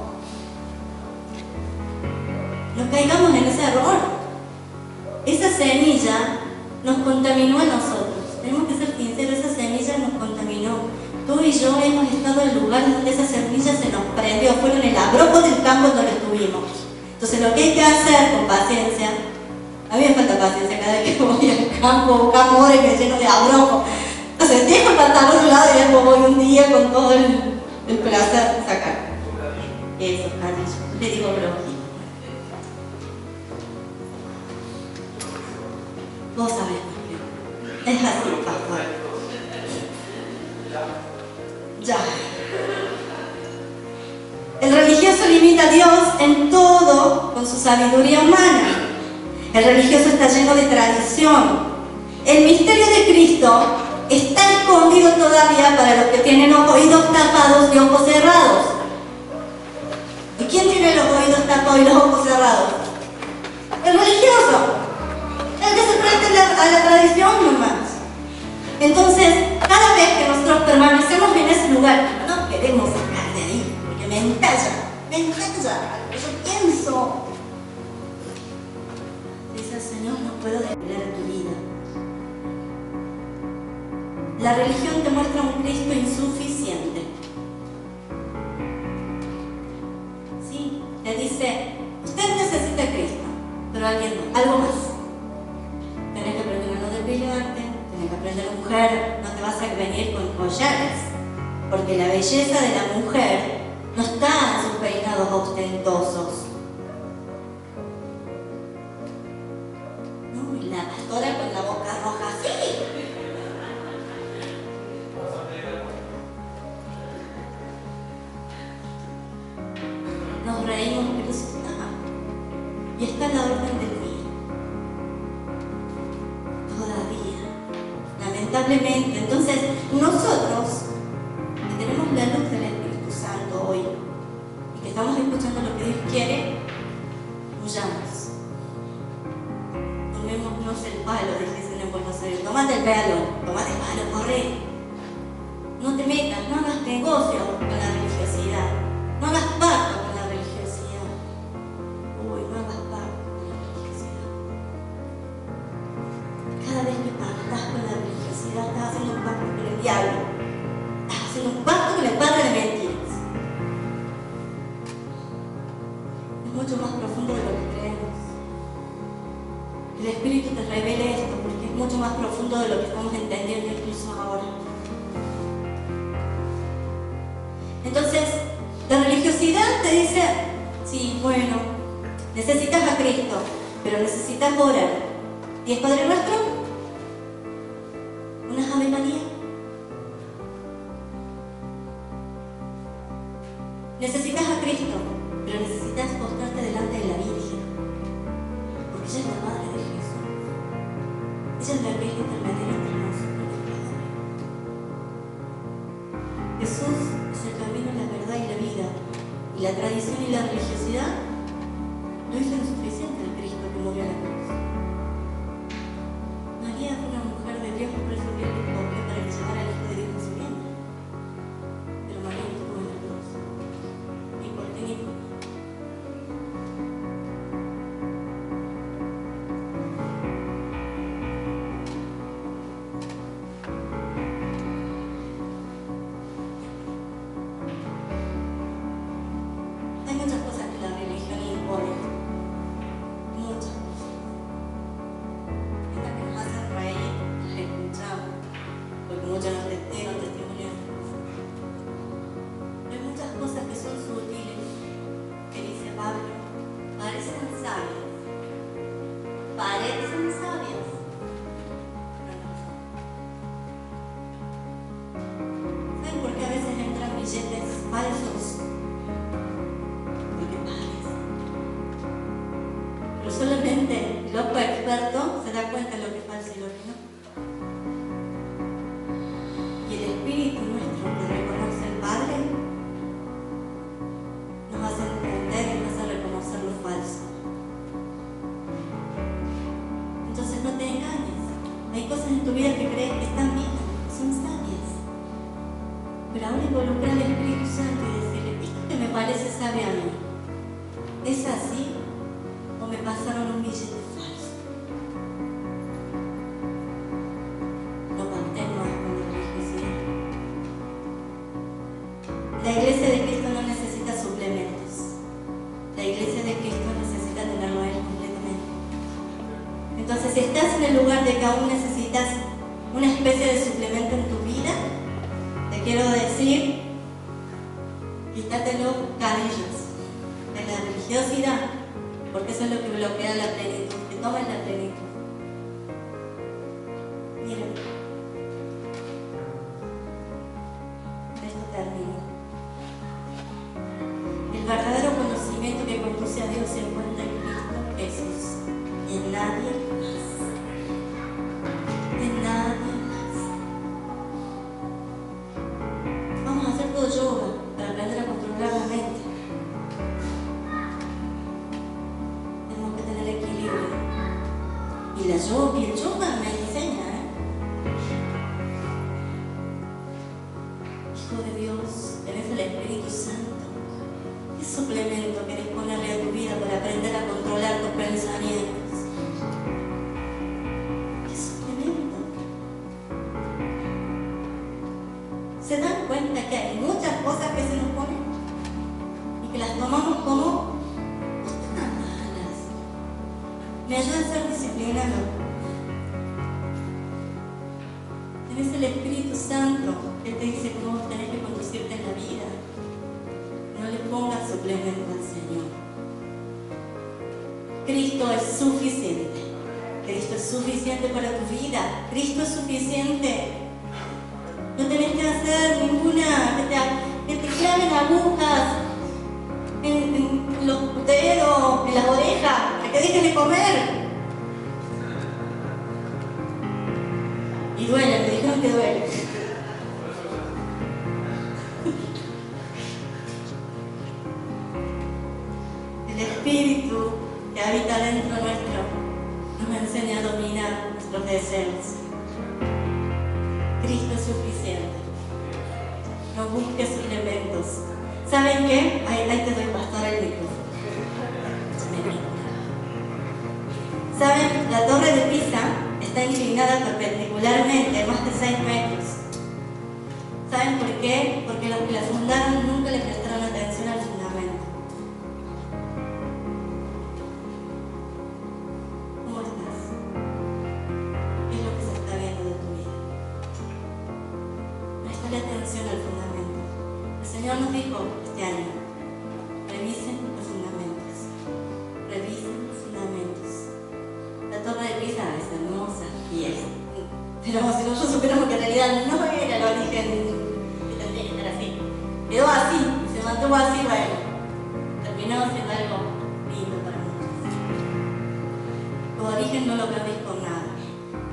No caigamos en ese error. Esa semilla nos contaminó a nosotros. Tenemos que ser sinceros, esa semilla nos contaminó. Tú y yo hemos estado en lugares donde esa semilla se nos prendió. Fueron el abrojo del campo donde estuvimos. Entonces lo que hay que hacer con paciencia, a mí me falta paciencia cada vez que voy al campo, buscamos horas y me lleno de abrojo. Entonces dejo el pantalón a un lado y después voy un día con todo el placer de sacar. Eso, cariño, le digo brojito. Vos sabés por qué. Es así, pastor. Ya. El religioso limita a Dios en todo con su sabiduría humana. El religioso está lleno de tradición. El misterio de Cristo está escondido todavía para los que tienen oídos tapados y ojos cerrados. ¿Y quién tiene los oídos tapados y los ojos cerrados? El religioso. El que se preste a la tradición nomás. Entonces, cada vez que nosotros permanecemos en ese lugar, no queremos sacar de ahí, porque me encalla, yo pienso. Dice el Señor, no puedo desvelar tu vida. La religión te muestra un Cristo insuficiente. Sí, te dice, usted necesita a Cristo, pero algo más. Tenés que aprender a no depilarte, tenés que aprender a mujer, no te vas a venir con collares, porque la belleza de la mujer no está en sus peinados ostentosos. No, y la pastora con la boca roja así. Nos reímos, pero eso está. Y está la orden del día. Todavía. Lamentablemente. Entonces, nosotros, que tenemos la luz del Espíritu Santo hoy, y que estamos escuchando lo que Dios quiere, huyamos. Tomémonos el palo, dije en Buenos Aires. Tomate el palo, corre. No te metas, no hagas negocio con la religiosidad. No hagas pacto con la religiosidad. Uy, no hagas pacto con la religiosidad. Cada vez que pactas con la religiosidad, estás haciendo un pacto con el diablo. Estás haciendo un pacto con el padre de mentiras. Es mucho más profundo de lo que creemos. El Espíritu te revela esto porque es mucho más profundo de lo que estamos entendiendo incluso ahora. Entonces, la religiosidad te dice, sí, bueno, necesitas a Cristo, pero necesitas orar. ¿Y es Padre Nuestro? ¿Una Ave María? Necesitas a Cristo, pero necesitas postrarte delante de la Virgen, porque ella es la Madre de Jesús. Ella es la que es intermediaria entre nosotros y el Padre. Jesús es el camino, la verdad y la vida, y la tradición y la religiosidad no hizo suficiente al Cristo que murió en la cruz. María fue una mujer de Dios, por eso Dios le escogió para que llevara al Hijo de Dios en su vientre. Pero María no estuvo en la cruz, ni por ti ni por mí. Hay muchas cosas que la religión impone, muchas cosas. Estas que nos hacen reír, las escuchamos, porque muchos nos dieron testimonio de estas cosas. Pero hay muchas cosas que son sutiles, que dice Pablo, parecen sabias, pero no son. ¿Saben por qué a veces entran billetes falsos? Porque parecen. Pero solamente el ojo experto se da cuenta de lo que es falso y lo que no. Y el Espíritu nuestro que reconoce al Padre nos hace entender y nos hace reconocer lo falso. Entonces no te engañes. Hay cosas en tu vida que crees que están bien, que son sabias. Pero ahora involucra al Espíritu Santo y decirle, esto que me parece sabio a mí, ¿es así? ¿O me pasaron un billete falso? No pactemos con la religiosidad. La iglesia de Cristo no necesita suplementos. La iglesia de Cristo necesita especie de suplemento en tu vida, te quiero decir, quítatelo, canillos, de la religiosidad, porque eso es lo que bloquea la plenitud, que tomes la plenitud. Miren, esto termina. El verdadero conocimiento que conduce a Dios se encuentra en Cristo Jesús y en nadie más. En nadie más. Vamos a hacer todo yoga para aprender a controlar la mente. Tenemos que tener equilibrio. Y el yoga me enseña, Hijo de Dios, tenés el Espíritu Santo. ¿Qué suplemento querés ponerle a tu vida para aprender a controlar tus pensamientos? ¿Qué suplemento? ¿Se dan cuenta que hay muchas cosas que se nos ponen y que las tomamos como tan malas? Me ayuda a ser disciplinado. Tenés el Espíritu Santo que te dice cómo tenés que conducirte en la vida. No le pongas suplemento al Señor. Cristo es suficiente. Cristo es suficiente para tu vida. Cristo es suficiente. No tenés que hacer ninguna, que te claven agujas en los dedos, en las orejas, que dejes de comer. Y duele, me dijeron que duele. El Espíritu que habita dentro nuestro nos enseña a dominar nuestros deseos. Cristo es suficiente. No busques suplementos. ¿Saben qué? Ahí te doy, pastor, el micrófono. ¿Saben? La torre de Pisa está inclinada perpendicularmente más de 6 metros. ¿Saben por qué? Porque los que la fundaron nunca le prestaron atención al fundamento. ¿Cómo estás? ¿Qué es lo que se está viendo de tu vida? Prestale atención al fundamento. El Señor nos dijo este año, revisen los fundamentos. Revisen los fundamentos. La torre de Pisa es hermosa y es. Pero si nosotros supiéramos que en realidad no era el origen que tendría que estar así. Quedó así, se mantuvo así, bueno. Terminó siendo algo lindo para nosotros. Tu origen no lo perdís por nada.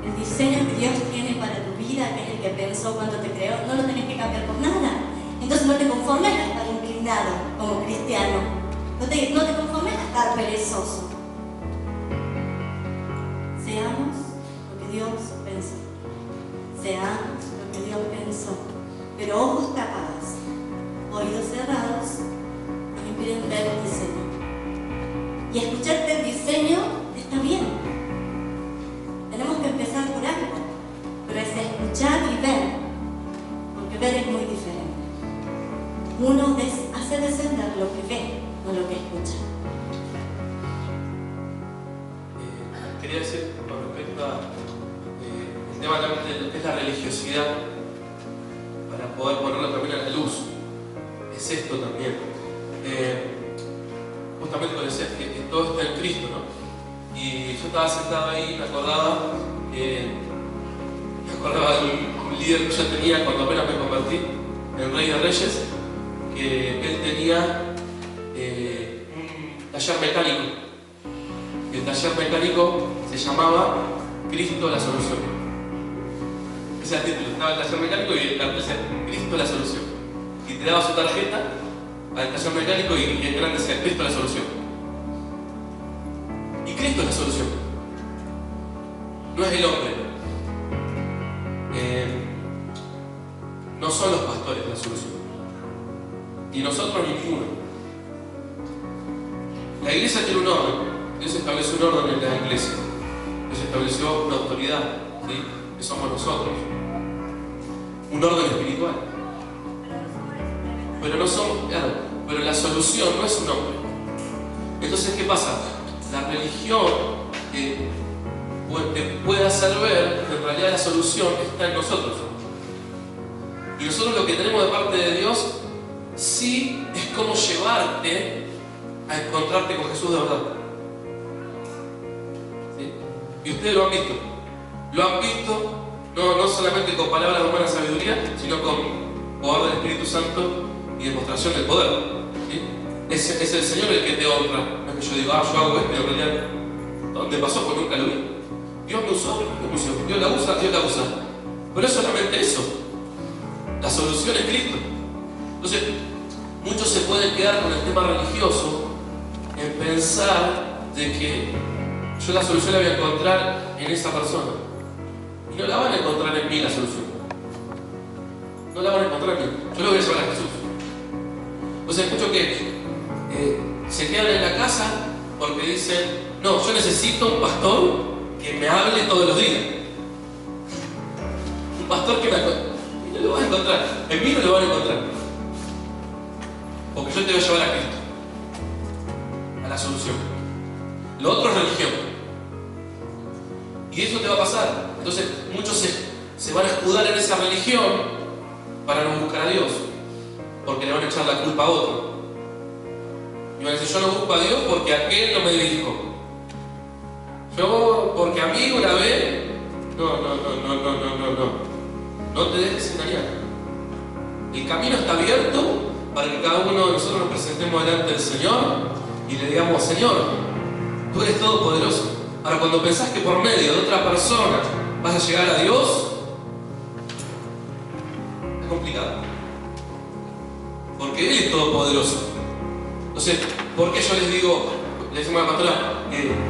El diseño que Dios tiene para tu vida, que es el que pensó cuando te creó, no lo tenés que cambiar por nada. Entonces no te conformes a estar inclinado como cristiano. No te conformes a estar perezoso. Seamos lo que Dios pensó. Seamos lo que Dios pensó. Pero ojos tapados, oídos cerrados, nos impiden ver el diseño. Y escucharte el diseño está bien. Tenemos que empezar por algo. Pero es escuchar y ver. Porque ver es muy diferente. Uno hace descender lo que ve, no lo que escucha. Quería decir con respecto al tema de lo que es la religiosidad, para poder ponerlo también a la luz. Es esto también. Justamente cuando decías que todo está en Cristo, ¿no? Y yo estaba sentado ahí y me acordaba de un líder que yo tenía cuando apenas me convertí, el Rey de Reyes, que él tenía un taller mecánico. El taller mecánico se llamaba Cristo la Solución. Ese es el título. Estaba el taller mecánico y el cartel decía Cristo la Solución. Y te daba su tarjeta al taller mecánico y en grande decía Cristo la Solución. Y Cristo es la solución. No es el hombre. No son los pastores la solución. Y nosotros ninguno. La iglesia tiene un orden. Dios estableció un orden en la iglesia. Dios estableció una autoridad, ¿sí? Que somos nosotros. Un orden espiritual. Pero no somos, claro, pero la solución no es un hombre. Entonces, ¿qué pasa? La religión te puede hacer ver que en realidad la solución está en nosotros. Y nosotros lo que tenemos de parte de Dios sí es cómo llevarte a encontrarte con Jesús de verdad. ¿Sí? Y ustedes lo han visto. Lo han visto no solamente con palabras de humana sabiduría, sino con poder del Espíritu Santo y demostración del poder. ¿Sí? Es el Señor el que te honra. No es que yo diga, yo hago esto y en realidad, ¿dónde pasó? Pues nunca lo vi. Dios me usó, Dios la usa, Dios la usa. Pero es solamente eso. La solución es Cristo. Entonces, muchos se pueden quedar con el tema religioso en pensar de que yo la solución la voy a encontrar en esa persona. Y no la van a encontrar en mí la solución. No la van a encontrar en mí. Yo lo voy a llevar a Jesús. O sea, escucho que se quedan en la casa porque dicen, no, yo necesito un pastor que me hable todos los días. Un pastor que me hable. Y no lo van a encontrar. En mí no lo van a encontrar. Porque yo te voy a llevar a Cristo. A la solución. Lo otro es religión. Y eso te va a pasar. Entonces, muchos se van a escudar en esa religión para no buscar a Dios. Porque le van a echar la culpa a otro. Y van a decir, yo no busco a Dios porque aquel no me dijo. Yo, porque a mí una vez. No. No te dejes engañar. El camino está abierto para que cada uno de nosotros nos presentemos delante del Señor y le digamos, Señor, tú eres todopoderoso. Ahora, cuando pensás que por medio de otra persona vas a llegar a Dios, es complicado. Porque Él es todopoderoso. Entonces, ¿por qué yo les digo, le decimos a la pastora,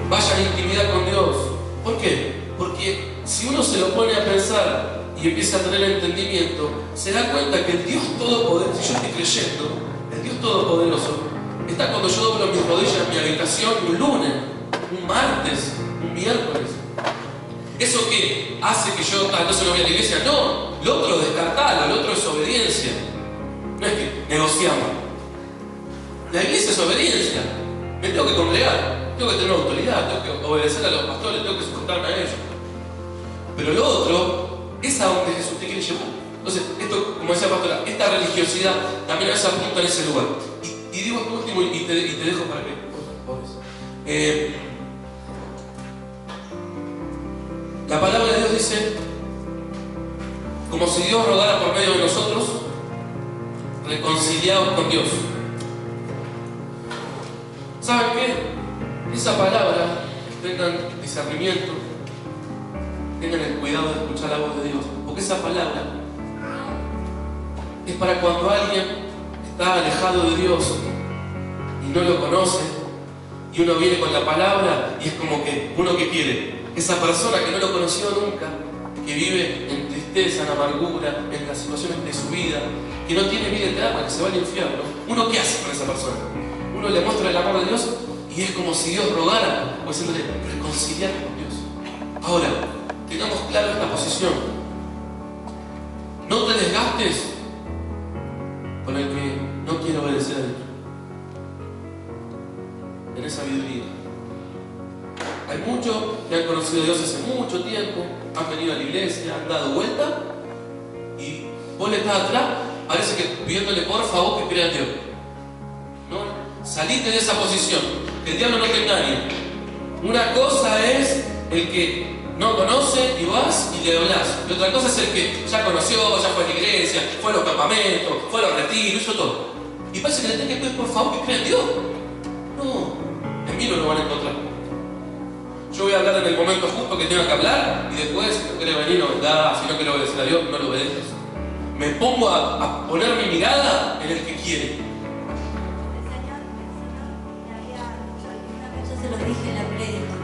vayan en intimidad con Dios? ¿Por qué? Porque si uno se lo pone a pensar y empieza a tener entendimiento, se da cuenta que el Dios todopoderoso, si yo estoy creyendo, el Dios todopoderoso está cuando yo doblo mis rodillas en mi habitación un lunes, un martes, un miércoles. ¿Eso qué? ¿Hace que yo entonces no voy a la iglesia? No, lo otro descartalo, lo otro es obediencia. No es que negociamos. La iglesia es obediencia. Me tengo que congregar, tengo que tener autoridad, tengo que obedecer a los pastores, tengo que sujetarme a ellos. Pero lo otro es a donde Jesús te quiere llevar. Entonces, esto, como decía la pastora, esta religiosidad también a veces apunta en ese lugar. Y digo esto último y te dejo para que... la palabra de Dios dice, como si Dios rogara por medio de nosotros, reconciliados con Dios. ¿Saben qué? Esa palabra, tengan discernimiento, tengan el cuidado de escuchar la voz de Dios, porque esa palabra es para cuando alguien está alejado de Dios y no lo conoce, y uno viene con la palabra y es como que uno que quiere, esa persona que no lo conoció nunca, que vive en tristeza, en amargura, en las situaciones de su vida, que no tiene vida eterna, que se va al infierno, ¿uno qué hace con esa persona? Uno le muestra el amor de Dios y es como si Dios rogara, o diciéndole, reconciliar con Dios. Ahora, tengamos claro esta posición. No te desgastes con el que no quiere obedecer a Dios. Tenés sabiduría. Hay muchos que han conocido a Dios hace mucho tiempo, han venido a la iglesia, han dado vuelta y vos le estás atrás, parece que pidiéndole por favor que crea en Dios. No, salite de esa posición, que el diablo no te engañe. Una cosa es el que no conoce y vas y le hablas. Y otra cosa es el que ya conoció, ya fue a la iglesia, fue a los campamentos, fue a los retiros, hizo todo. Y parece que le tenés que pedir por favor que crea en Dios. No, en mí no lo van a encontrar. Yo voy a hablar en el momento justo que tenga que hablar y después, si no quiere venir, no vendrá. Si no quiere obedecer a Dios, no lo obedeces. Me pongo a poner mi mirada en el que quiere. Yo se los dije en la prédica.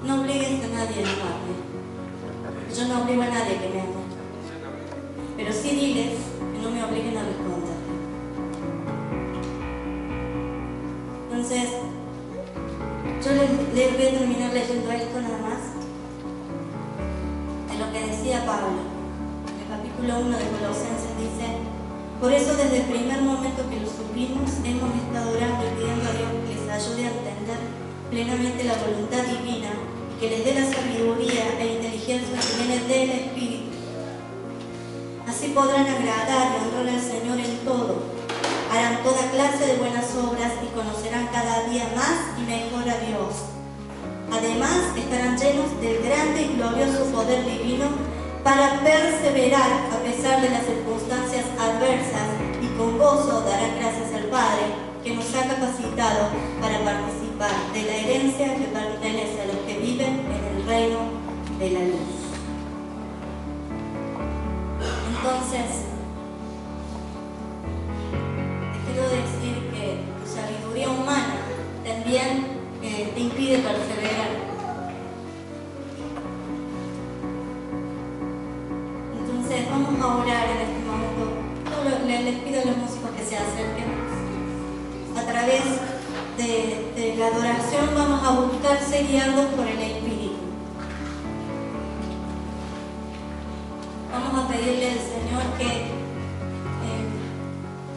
No obligues a nadie a amarme. Yo no obligo a nadie que me ame. Pero sí diles que no me obliguen a responder. Entonces, yo les voy a terminar leyendo esto nada más. De lo que decía Pablo. En el capítulo 1 de Colosenses dice: por eso desde el primer momento que lo supimos, hemos estado orando y pidiendo a Dios que les ayude a entender plenamente la voluntad divina y que les dé la sabiduría e inteligencia que viene del Espíritu. Así podrán agradar y honrar al Señor en todo. Harán toda clase de buenas obras y conocerán cada día más y mejor a Dios. Además, estarán llenos del grande y glorioso poder divino para perseverar a pesar de las circunstancias adversas, y con gozo darán gracias al Padre que nos ha capacitado para participar de la herencia que pertenece a los que viven en el reino de la luz. Entonces, te quiero decir que tu sabiduría humana también te impide perseverar. Entonces, vamos a orar en este momento. Les pido a los músicos que se acerquen. A través de la adoración vamos a buscar ser guiados por el Espíritu. Vamos a pedirle al Señor que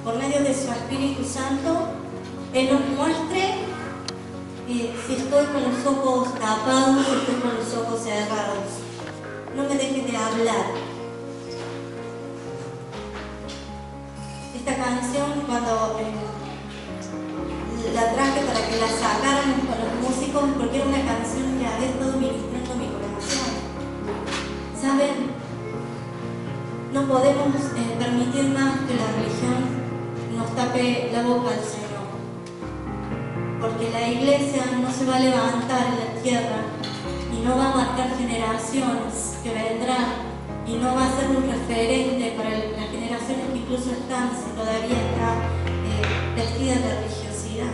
por medio de su Espíritu Santo Él nos muestre si estoy con los ojos tapados, si estoy con los ojos cerrados. No me deje de hablar. Esta canción, cuando la traje para que la sacaran con los músicos, porque era una canción que había estado ministrando mi corazón. ¿Saben? No podemos permitir más que la religión nos tape la boca al Señor, porque la iglesia no se va a levantar en la tierra y no va a marcar generaciones que vendrán, y no va a ser un referente para las generaciones que incluso están, si todavía está vestidas de religiosidad.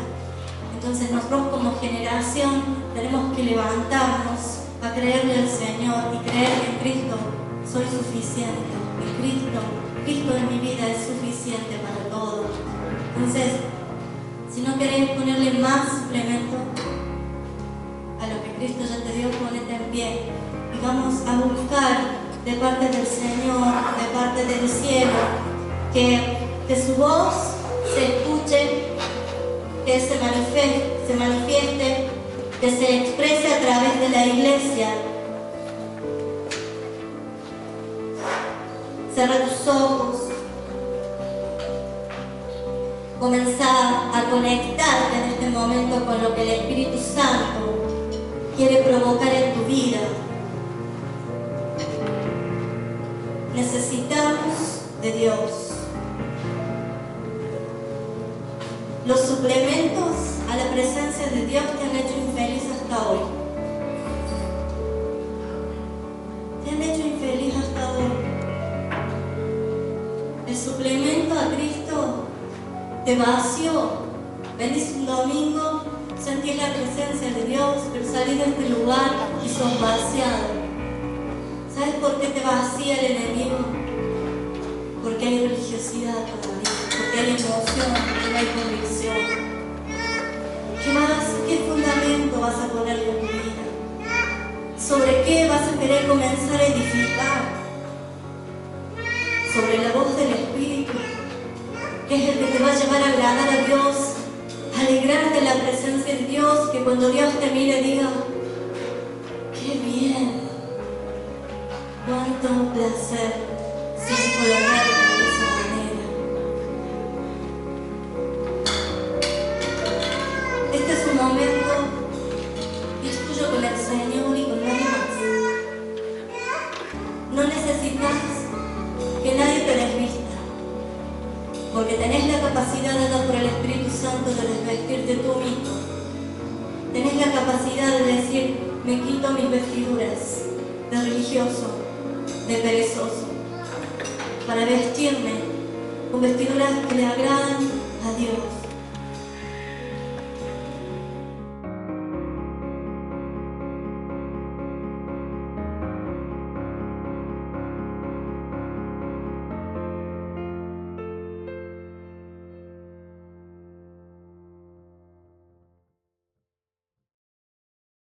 Entonces nosotros como generación tenemos que levantarnos a creerle al Señor y creer que en Cristo soy suficiente, que Cristo en mi vida es suficiente para todo. Entonces, si no querés ponerle más suplemento a lo que Cristo ya te dio, ponete en pie y vamos a buscar de parte del Señor, de parte del cielo, que su voz se escuche, que se manifieste, que se exprese a través de la iglesia. Cierra tus ojos. Comenzá a conectarte en este momento con lo que el Espíritu Santo quiere provocar en tu vida. Necesitamos de Dios. Los suplementos a la presencia de Dios te han hecho infeliz hasta hoy. Te han hecho infeliz hasta hoy. El suplemento a Cristo te vació. Venís un domingo, sentís la presencia de Dios, pero salís de este lugar y sos vaciado. ¿Sabes por qué te vacía el enemigo? Porque hay religiosidad todavía, porque hay emoción, porque no hay convicción. ¿Qué fundamento vas a ponerle a tu vida? ¿Sobre qué vas a querer comenzar a edificar? ¿Sobre la voz del Espíritu, que es el que te va a llevar a agradar a Dios, a alegrarte de la presencia de Dios, que cuando Dios te mire diga, ¡qué bien! ¡Cuánto placer siento la vida de esa manera! Este es un momento que es tuyo con el Señor y con nadie más. No necesitas que nadie te desvista, porque tenés la capacidad dada por el Espíritu Santo de desvestirte tú mismo. Tenés la capacidad de decir, me quito mis vestiduras de religioso, de perezoso, para vestirme con vestiduras que le agradan a Dios.